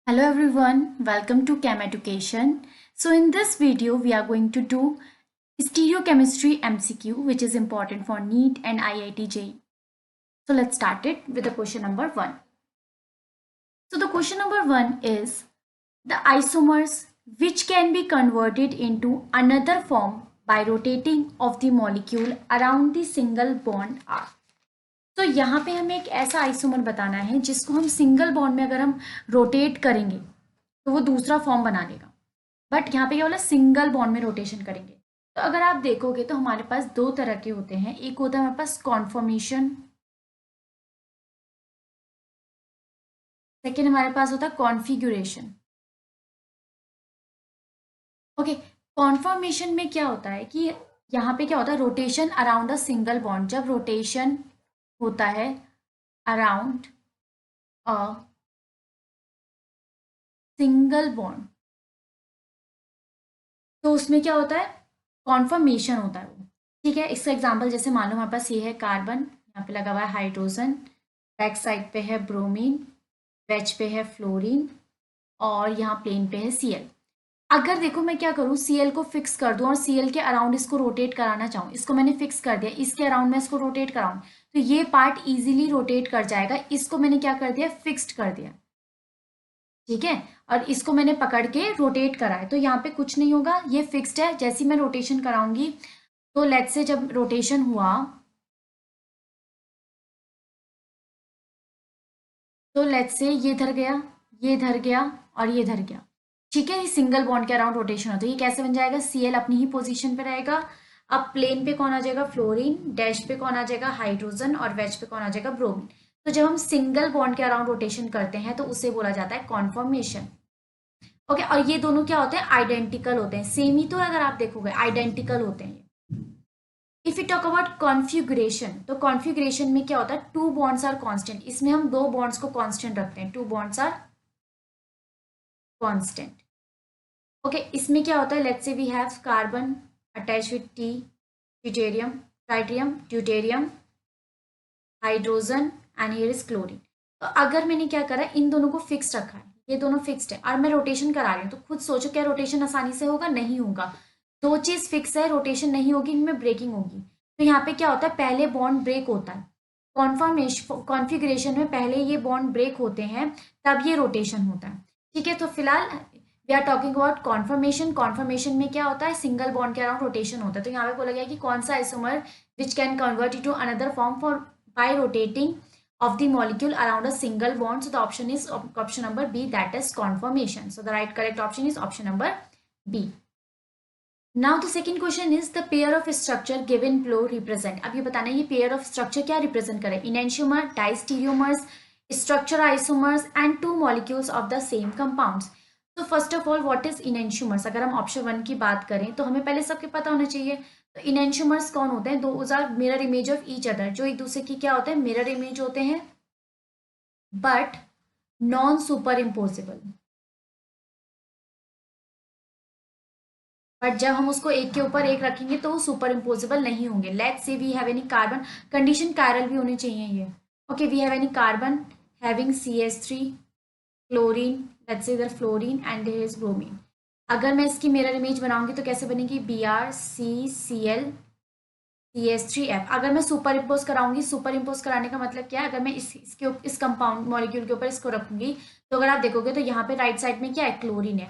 Hello everyone, welcome to Chem Education. So in this video we are going to do stereochemistry MCQ which is important for NEET and IIT JEE. So let's start it with the question number 1. So the question number 1 is the isomers which can be converted into another form by rotating of the molecule around the single bond are. तो यहाँ पे हमें एक ऐसा isomer बताना है जिसको हम सिंगल बॉन्ड में अगर हम रोटेट करेंगे तो वो दूसरा फॉर्म बना लेगा। बट यहाँ पे क्या बोला, सिंगल बॉन्ड में रोटेशन करेंगे। तो अगर आप देखोगे तो हमारे पास दो तरह के होते हैं। एक होता है हमारे पास कॉन्फॉर्मेशन, सेकेंड हमारे पास होता है कॉन्फिगुरेशन। ओके, कॉन्फॉर्मेशन में क्या होता है कि यहाँ पे क्या होता है, rotation around a single bond. जब रोटेशन होता है अराउंड अ सिंगल बॉन्ड तो उसमें क्या होता है, कॉन्फर्मेशन होता है वो। ठीक है, इसका एग्जांपल जैसे मान लो हमारे पास ये है कार्बन, यहाँ पे लगा हुआ है हाइड्रोजन, बैक साइड पे है ब्रोमीन, वेज पे है फ्लोरीन और यहाँ प्लेन पे है Cl। अगर देखो मैं क्या करूँ, Cl को फिक्स कर दूँ और Cl के अराउंड इसको रोटेट कराना चाहूँ, इसको मैंने फिक्स कर दिया, इसके अराउंड मैं इसको रोटेट कराऊँ तो ये पार्ट इजीली रोटेट कर जाएगा। इसको मैंने क्या कर दिया, फिक्स्ड कर दिया। ठीक है, और इसको मैंने पकड़ के रोटेट करा है तो यहाँ पे कुछ नहीं होगा, ये फिक्स्ड है। जैसे मैं रोटेशन कराऊंगी तो लेट्स से जब रोटेशन हुआ तो लेट्स से ये धर गया, ये धर गया और ये धर गया। ठीक है, ये सिंगल बॉन्ड के अराउंड रोटेशन होता है। ये कैसे बन जाएगा, Cl अपनी ही पोजीशन पे रहेगा। अब प्लेन पे कौन आ जाएगा, फ्लोरीन, डैश पे कौन आ जाएगा, हाइड्रोजन और वेज पे कौन आ जाएगा, ब्रोमीन। तो जब हम सिंगल बॉन्ड के अराउंड रोटेशन करते हैं तो उसे बोला जाता है कॉन्फॉर्मेशन। ओके, और ये दोनों क्या होते हैं, आइडेंटिकल होते हैं। सेम ही तो अगर आप देखोगे आइडेंटिकल होते हैं। If you talk about configuration, तो कॉन्फ़िगरेशन में क्या होता है, टू बॉन्ड्स आर कांस्टेंट। इसमें हम दो बॉन्ड्स को कांस्टेंट रखते हैं, two bonds are constant. Okay, इसमें क्या होता है, let's say we have carbon attach with T, deuterium, tritium, deuterium, hydrogen and here is chlorine. तो अगर मैंने क्या करा, इन दोनों को फिक्स रखा है, ये दोनों फिक्स्ड है और मैं रोटेशन करा रही हूँ, तो खुद सोचो क्या रोटेशन आसानी से होगा, नहीं होगा। दो चीज फिक्स है, रोटेशन नहीं होगी, इनमें ब्रेकिंग होगी। तो यहाँ पे क्या होता है, पहले बॉन्ड ब्रेक होता है। कॉन्फिगरेशन में पहले ये बॉन्ड ब्रेक होते हैं, तब ये रोटेशन होता है। ठीक है, तो फिलहाल we are talking about conformation. Conformation में क्या होता है, सिंगल बॉन्ड के अराउंड रोटेशन होता है। तो यहाँ पे बोला गया कि कौन सा isomer which can convert into another form for by rotating of the molecule around a single bond. So the option is option number B, that is conformation. So the right correct option is option number B. Now the second question is the pair of structure given below represent. अब ये बताना है ये pair of structure क्या represent करे, enantiomer, diastereomers, structure isomers and two molecules of the same compounds. तो first of all what is enantiomers. अगर हम ऑप्शन 1 की बात करें तो हमें पहले सबके पता होना चाहिए। तो इनएंशियोमर्स कौन होते हैं, those are mirror image of each other, जो एक दूसरे की क्या होते हैं, मिरर इमेज होते हैं but non super imposable. But जब हम उसको एक के ऊपर एक रखेंगे तो वो सुपर इम्पोजिबल नहीं होंगे। Let's say we have any carbon, condition chiral भी होनी चाहिए ये। Okay, we have any carbon having CH3, chlorine, let's say इधर fluorine and there is bromine. अगर मैं इसकी मिरर इमेज बनाऊंगी तो कैसे बनेगी, BrCCl CH3F। अगर मैं सुपर इम्पोज कराऊंगी, सुपर इम्पोज कराने का मतलब क्या है, अगर मैं इस कंपाउंड मॉलिक्यूल के ऊपर इसको रखूंगी तो अगर आप देखोगे तो यहाँ पे राइट साइड में क्या है, क्लोरीन है।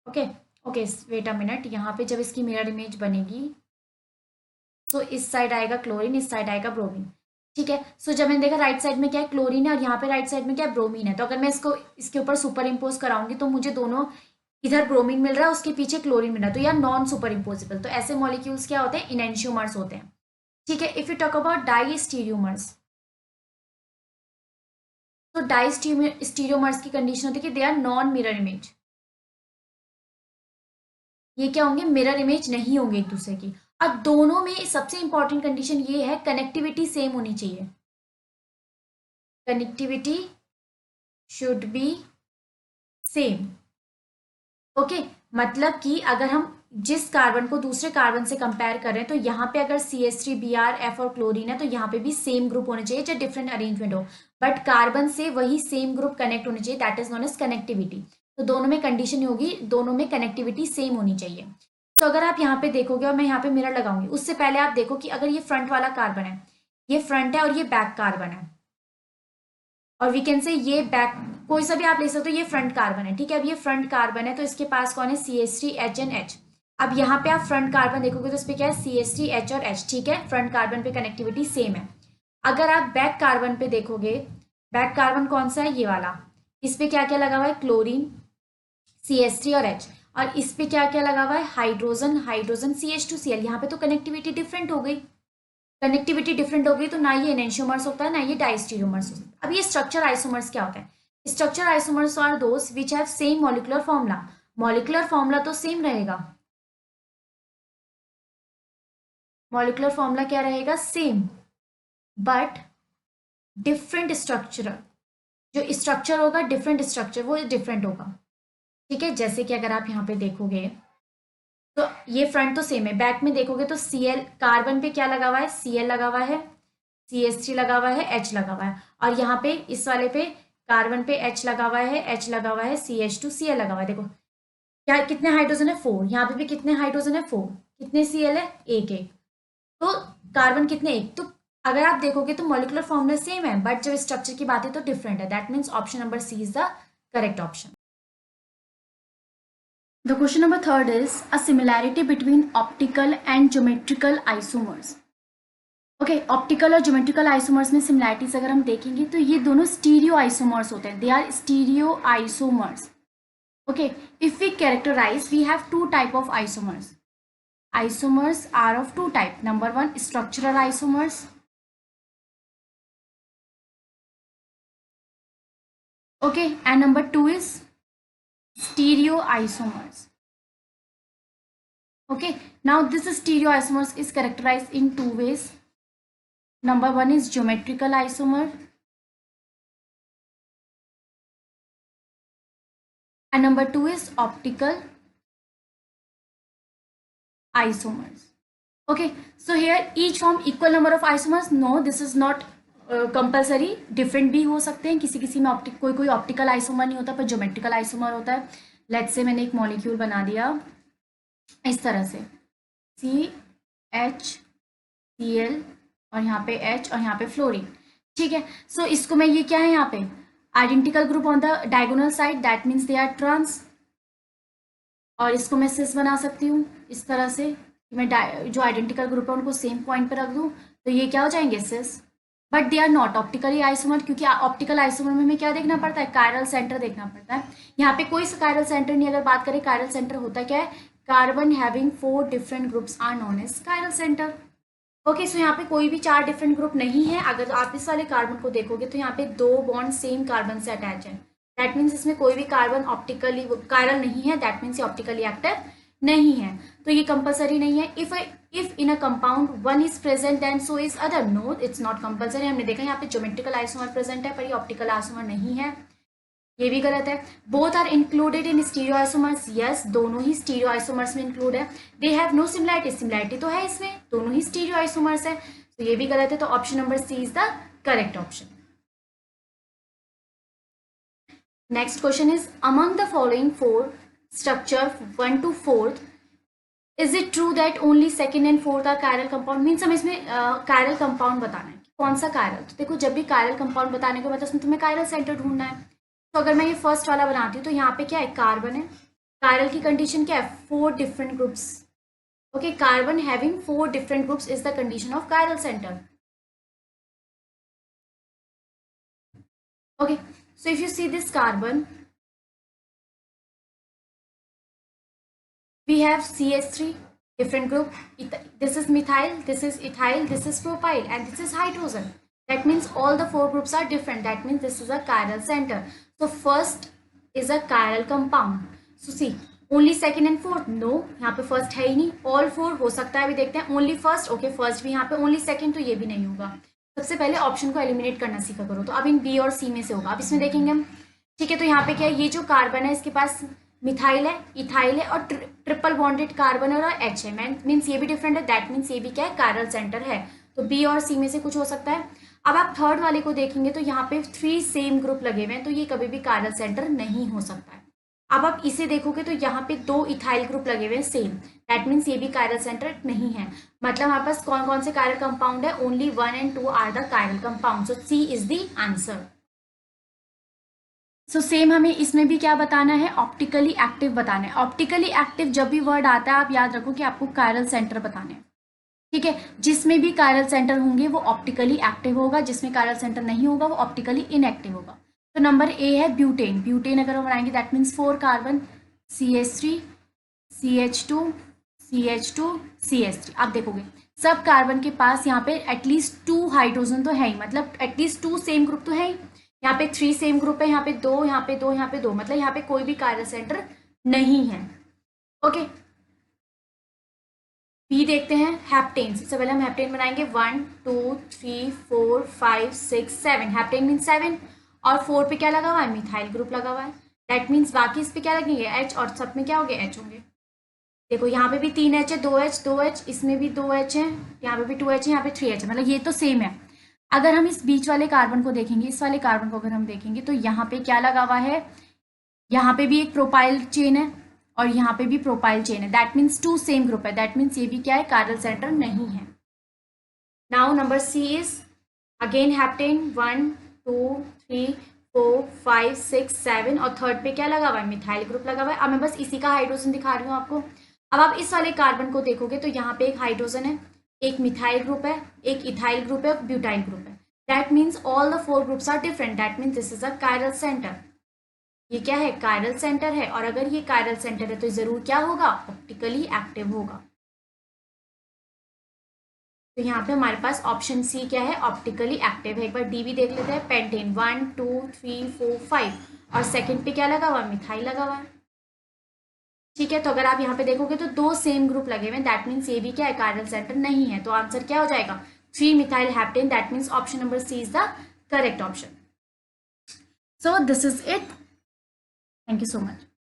Okay okay, wait a minute, यहाँ पे जब इसकी मिरर इमेज बनेगी तो इस साइड आएगा क्लोरीन, इस साइड आएगा ब्रोमीन। ठीक है, सो जब मैंने देखा राइट साइड में क्या है, क्लोरीन है और यहाँ पे राइट साइड में क्या है, ब्रोमीन है। तो अगर मैं इसको इसके ऊपर सुपर इम्पोज कराऊंगी तो मुझे दोनों, इधर ब्रोमीन मिल रहा है उसके पीछे क्लोरीन मिल रहा है, तो यार नॉन सुपर इम्पोजिबल। तो ऐसे मॉलिक्यूल्स क्या होते हैं, इनएंशियोमर्स होते हैं। ठीक है, if you talk about diastereomers, तो डाइस्टीरियोमर्स की कंडीशन होती है कि they are non mirror image. ये क्या होंगे, मिरर इमेज नहीं होंगे एक दूसरे की। अब दोनों में सबसे इंपॉर्टेंट कंडीशन ये है, कनेक्टिविटी सेम होनी चाहिए। Connectivity should be same. Okay, मतलब कि अगर हम जिस कार्बन को दूसरे कार्बन से कंपेयर करें तो यहाँ पे अगर CH3 Br F और क्लोरीन है तो यहाँ पे भी सेम ग्रुप होने चाहिए, चाहे डिफरेंट अरेंजमेंट हो, बट कार्बन से वही सेम ग्रुप कनेक्ट होने चाहिए, that is known as connectivity. तो दोनों में कंडीशन होगी, दोनों में कनेक्टिविटी सेम होनी चाहिए। तो अगर आप यहाँ पे देखोगे और मैं यहाँ पे मिरर लगाऊंगी, उससे पहले आप देखो कि अगर ये फ्रंट वाला कार्बन है, ये फ्रंट है और ये बैक कार्बन है, और वी कैन से ये बैक, कोई सा भी आप ले सकते हो, ये फ्रंट कार्बन है, ठीक है। अब ये फ्रंट कार्बन है तो इसके पास कौन है, CH3 H एंड H। अब यहाँ पे आप फ्रंट कार्बन देखोगे तो इस पे क्या है, CH3 H और H, ठीक है, फ्रंट कार्बन पे कनेक्टिविटी सेम है। अगर आप बैक कार्बन पे देखोगे, बैक कार्बन कौन सा है, ये वाला, इस पे क्या क्या लगा हुआ है, क्लोरीन, CH3 और H, और इस पे क्या क्या लगा हुआ है, हाइड्रोजन, हाइड्रोजन CH2Cl। यहाँ पे तो कनेक्टिविटी डिफरेंट हो गई, कनेक्टिविटी डिफरेंट हो गई तो ना ये एनेंशियोमर्स होता है ना ये डाइस्टीरियोमर्स होता है। अब ये स्ट्रक्चर आइसोमर्स क्या होता है, structure isomers are those which have same molecular formula, molecular formula तो सेम रहेगा, मॉलिक्यूलर फॉर्मूला क्या रहेगा, सेम, बट डिफरेंट स्ट्रक्चर, जो स्ट्रक्चर होगा डिफरेंट स्ट्रक्चर वो डिफरेंट होगा, ठीक है। जैसे कि अगर आप यहाँ पे देखोगे तो ये फ्रंट तो सेम है, बैक में देखोगे तो Cl कार्बन पे क्या लगा हुआ है, Cl लगा हुआ है, CH3 लगा हुआ है, H लगा हुआ है, और यहाँ पे इस वाले पे कार्बन पे H लगा हुआ है, H लगा हुआ है, CH2Cl लगा हुआ है। देखो क्या, कितने हाइड्रोजन है, 4, यहाँ पे भी कितने हाइड्रोजन है, 4, कितने Cl है, एक एक, तो कार्बन कितने, एक। तो अगर आप देखोगे तो मॉलिक्यूलर फॉर्मूला सेम है, बट जब स्ट्रक्चर की बात है तो डिफरेंट है, that means option number C is the correct option. The question number 3 is a similarity between optical and geometrical isomers. Okay, optical और ज्योमेट्रिकल आइसोमर्स में सिमिलैरिटीज अगर हम देखेंगे तो ये दोनों स्टीरियो आइसोमर्स होते हैं, they are stereo isomers. Okay, if we characterize we have two type of isomers, isomers are of two type, number 1 structural isomers, okay, and number 2 is stereoisomers. Okay, now this stereoisomers is characterized in two ways. Number 1 is geometrical isomer and number 2 is optical isomers. Okay, so here each form equal number of isomers. No, this is not compulsory, different भी हो सकते हैं, किसी किसी में कोई optical isomer नहीं होता पर ज्योमेट्रिकल आइसोमर होता है। लेट्स से मैंने एक मॉलिक्यूल बना दिया इस तरह से, CHCl और यहाँ पे H और यहाँ पे फ्लोरीन, ठीक है। सो इसको मैं, ये क्या है यहाँ पे identical group on the diagonal side, that means they are trans, और इसको मैं सिस बना सकती हूँ इस तरह से, मैं जो आइडेंटिकल ग्रुप है उनको सेम पॉइंट पर रख दूँ तो ये क्या हो जाएंगे, cis, but they are not optically isomer, क्योंकि ऑप्टिकल आइसोमर में हमें क्या देखना पड़ता है, कायरल सेंटर देखना पड़ता है। यहाँ पे कोई कायरल सेंटर नहीं, अगर बात करें कायरल सेंटर होता क्या है, carbon having 4 different groups are known as chiral centre. Okay, so यहाँ पे कोई भी 4 डिफरेंट ग्रुप नहीं है। अगर आप इस वाले कार्बन को देखोगे तो यहाँ पे 2 बॉन्ड सेम कार्बन से अटैच है, दैट मीन्स इसमें कोई भी कार्बन ऑप्टिकली कायरल नहीं है, दैट मीन्स ये ऑप्टिकली एक्टिव नहीं है, तो ये कंपल्सरी नहीं है। If in a compound one is present then so is other, no it's not compulsory. हमने देखा यहाँ पे ज्योमेट्रिकल आइसोमर प्रेजेंट है पर ये ऑप्टिकल आइसोमर नहीं है, ये भी गलत है। Both are included in stereo isomers, yes, दोनों ही स्टीरियो आइसोमर्स में इंक्लूड है। They have no similarity, similarity तो है इसमें, दोनों ही स्टीरियो आइसोमर्स है, तो ये भी गलत है, तो option number C is the correct option. Next question is among the following 4 structure 1 to 4th, is it true that only second and fourth are chiral compound? Means हमें इसमें chiral compound बताना है, कौन सा chiral। तो देखो जब भी chiral compound बताने के बाद उसमें तुम्हें chiral center ढूंढना है, तो अगर मैं ये फर्स्ट वाला बनाती हूँ तो यहाँ पे क्या है, कार्बन है, chiral की कंडीशन क्या है, 4 different groups. Okay, carbon having 4 different groups is the condition of chiral center. Okay, so if you see this carbon, we have CH3 different group, this is methyl, this is ethyl, this is propyl and this is hydrogen, that means all the 4 groups are different, that means this is a chiral center. So first is a chiral compound. So see, only second and fourth, no, यहाँ पे first है ही नहीं, all 4 हो सकता है, अभी देखते हैं, only first, okay, first भी यहाँ पे, only second तो ये भी नहीं होगा। सबसे पहले ऑप्शन को एलिमिनेट करना सीखा करो, तो अब इन बी और सी में से होगा। अब इसमें देखेंगे हम, ठीक है, तो यहाँ पे क्या है, ये जो कार्बन है इसके पास मिथाइल है, इथाइल है और ट्रिपल बॉन्डेड कार्बन और H है, मीन्स ये भी डिफरेंट है, दैट मीन्स ये भी क्या है, कायरल सेंटर है। तो बी और सी में से कुछ हो सकता है। अब आप थर्ड वाले को देखेंगे तो यहाँ पे 3 सेम ग्रुप लगे हुए हैं, तो ये कभी भी कायरल सेंटर नहीं हो सकता है। अब आप इसे देखोगे तो यहाँ पे 2 इथाइल ग्रुप लगे हुए हैं सेम, दैट मीन्स ये भी कायरल सेंटर नहीं है। मतलब हमारे पास कौन कौन से कायरल कंपाउंड है, only 1 and 2 are the chiral compound, so C is the answer. So same हमें इसमें भी क्या बताना है, ऑप्टिकली एक्टिव बताना है। ऑप्टिकली एक्टिव जब भी वर्ड आता है आप याद रखो कि आपको कायरल सेंटर बताने हैं, ठीक है। जिसमें भी कायरल सेंटर होंगे वो ऑप्टिकली एक्टिव होगा, जिसमें कायरल सेंटर नहीं होगा वो ऑप्टिकली इनएक्टिव होगा। तो नंबर ए है ब्यूटेन। ब्यूटेन अगर हम बनाएंगे that means 4 carbon, CH3 CH2 CH2 CH3। आप देखोगे सब कार्बन के पास यहाँ पे एटलीस्ट 2 हाइड्रोजन तो है ही, मतलब एटलीस्ट 2 सेम ग्रुप तो है ही। यहाँ पे 3 सेम ग्रुप है, यहाँ पे 2, यहाँ पे 2, यहाँ पे 2, मतलब यहाँ पे कोई भी कायरल सेंटर नहीं है। ओके, बी देखते हैं, हेप्टेन। सबसे पहले हम हेप्टेन बनाएंगे 1 2 3 4 5 6 7। हेप्टेन मीन 7 और 4 पे क्या लगा हुआ है, मिथाइल ग्रुप लगा हुआ है, दैट मीन्स बाकी इस पे क्या लगेंगे, H, और सब में क्या होंगे, H होंगे। देखो यहाँ पे भी 3 H है, 2 H 2 H, इसमें भी 2 H है, यहाँ पे भी 2 H है, यहाँ पे 3 H है, मतलब ये तो सेम है। अगर हम इस बीच वाले कार्बन को देखेंगे, इस वाले कार्बन को अगर हम देखेंगे तो यहाँ पे क्या लगा हुआ है, यहाँ पे भी एक प्रोपाइल चेन है और यहाँ पे भी प्रोपाइल चेन है, दैट मीन्स 2 सेम ग्रुप है, दैट मीन्स ये भी क्या है, कायरल सेंटर नहीं है। Now number C is again heptane 1 2 3 4 5 6 7 और थर्ड पे क्या लगा हुआ है, मिथाइल ग्रुप लगा हुआ है। अब मैं बस इसी का हाइड्रोजन दिखा रही हूँ आपको। अब आप इस वाले कार्बन को देखोगे तो यहाँ पे एक हाइड्रोजन है, एक मिथाइल ग्रुप है, एक इथाइल ग्रुप है, ब्यूटाइल ग्रुप है, that means all the 4 groups are different, that means this is a chiral centre. ये क्या है, कायरल सेंटर है, और अगर ये कायरल सेंटर है तो जरूर क्या होगा, ऑप्टिकली एक्टिव होगा। तो यहाँ पे हमारे पास ऑप्शन सी क्या है, ऑप्टिकली एक्टिव है। एक बार डी भी देख लेते हैं, पेंटेन 1 2 3 4 5 और सेकंड पे क्या लगा हुआ, मिथाइल लगा हुआ है, ठीक है। तो अगर आप यहाँ पे देखोगे तो 2 सेम ग्रुप लगे हुए हैं, दैट मीन्स ये भी क्या है, कायरल सेंटर नहीं है। तो आंसर क्या हो जाएगा, 3 methyl heptane, that means option number C is the correct option. So this is it, thank you so much.